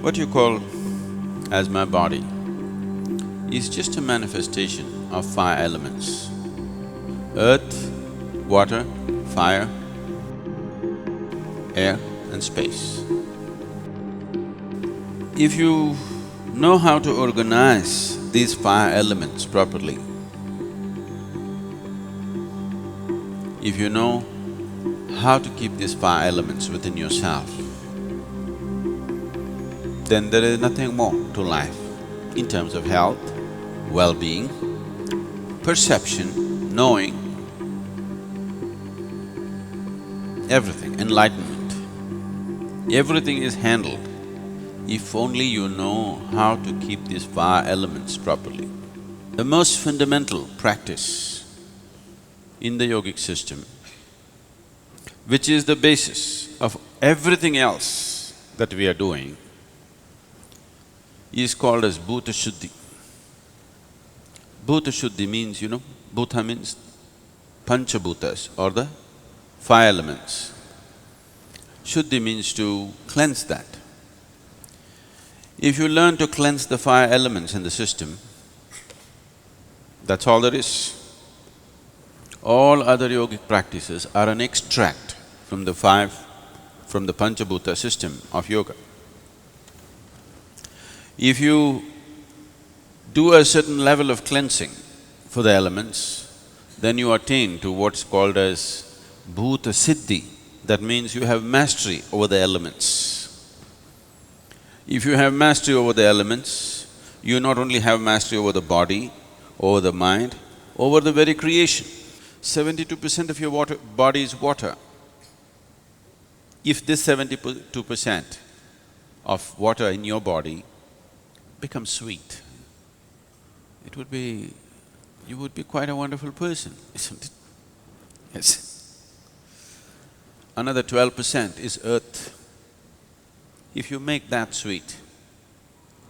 What you call as my body is just a manifestation of five elements: earth, water, fire, air and space. If you know how to organize these five elements properly, if you know how to keep these five elements within yourself, then there is nothing more to life in terms of health, well-being, perception, knowing, everything, enlightenment. Everything is handled if only you know how to keep these five elements properly. The most fundamental practice in the yogic system, which is the basis of everything else that we are doing, is called as Bhuta Shuddhi. Bhuta Shuddhi means, Bhuta means Panchabhutas or the five elements. Shuddhi means to cleanse that. If you learn to cleanse the five elements in the system, that's all there is. All other yogic practices are an extract from the Panchabhuta system of yoga. If you do a certain level of cleansing for the elements, then you attain to what's called as Bhuta Shuddhi. That means you have mastery over the elements. If you have mastery over the elements, you not only have mastery over the body, over the mind, over the very creation. 72% of your body is water. If this 72% of water in your body becomes sweet, you would be quite a wonderful person, isn't it? Yes. Another 12% is earth. If you make that sweet,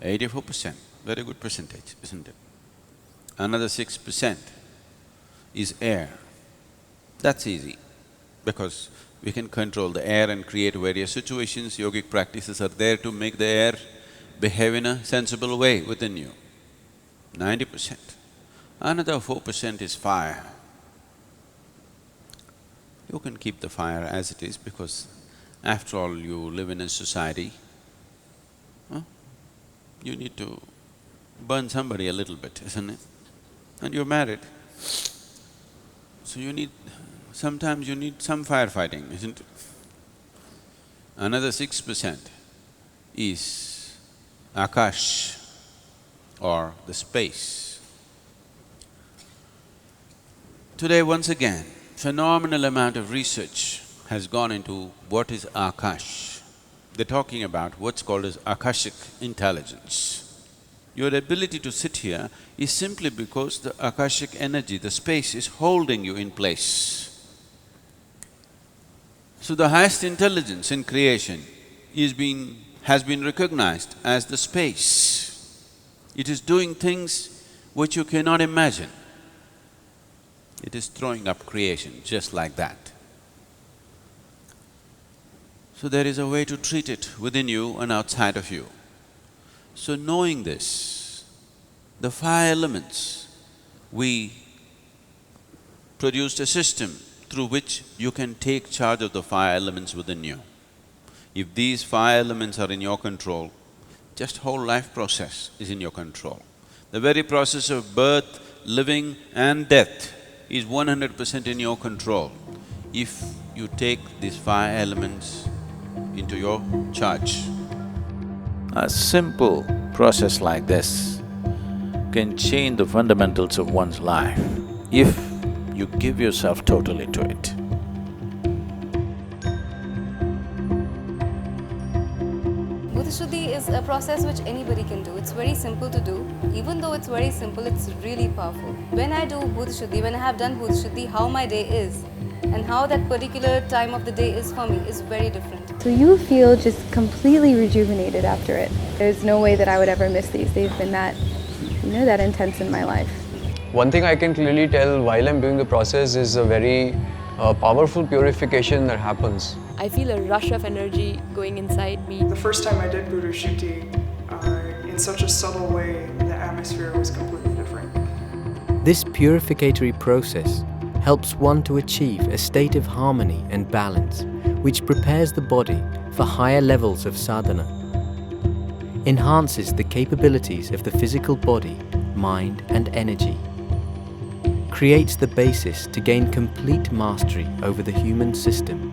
84%, very good percentage, isn't it? Another 6% is air. That's easy, because we can control the air and create various situations. Yogic practices are there to make the air behave in a sensible way within you, 90%. Another 4% is fire. You can keep the fire as it is, because after all, you live in a society, you need to burn somebody a little bit, isn't it? And you're married, so sometimes you need some firefighting, isn't it? Another 6% is Akash or the space. Today, once again, phenomenal amount of research has gone into what is Akash. They're talking about what's called as Akashic intelligence. Your ability to sit here is simply because the Akashic energy, the space is holding you in place. So the highest intelligence in creation has been recognized as the space. It is doing things which you cannot imagine. It is throwing up creation just like that. So there is a way to treat it within you and outside of you. So knowing this, the five elements, we produced a system through which you can take charge of the five elements within you. If these five elements are in your control, just whole life process is in your control. The very process of birth, living and death is 100% in your control if you take these five elements into your charge. A simple process like this can change the fundamentals of one's life if you give yourself totally to it. Bhuta Shuddhi is a process which anybody can do. It's very simple to do. Even though it's very simple, it's really powerful. When I do Bhuta Shuddhi, when I have done Bhuta Shuddhi, how my day is and how that particular time of the day is for me is very different. So you feel just completely rejuvenated after it. There's no way that I would ever miss these. They've been that intense in my life. One thing I can clearly tell while I'm doing the process is a very powerful purification that happens. I feel a rush of energy going inside me. The first time I did Bhuta Shuddhi, in such a subtle way, the atmosphere was completely different. This purificatory process helps one to achieve a state of harmony and balance, which prepares the body for higher levels of sadhana, enhances the capabilities of the physical body, mind and energy, creates the basis to gain complete mastery over the human system,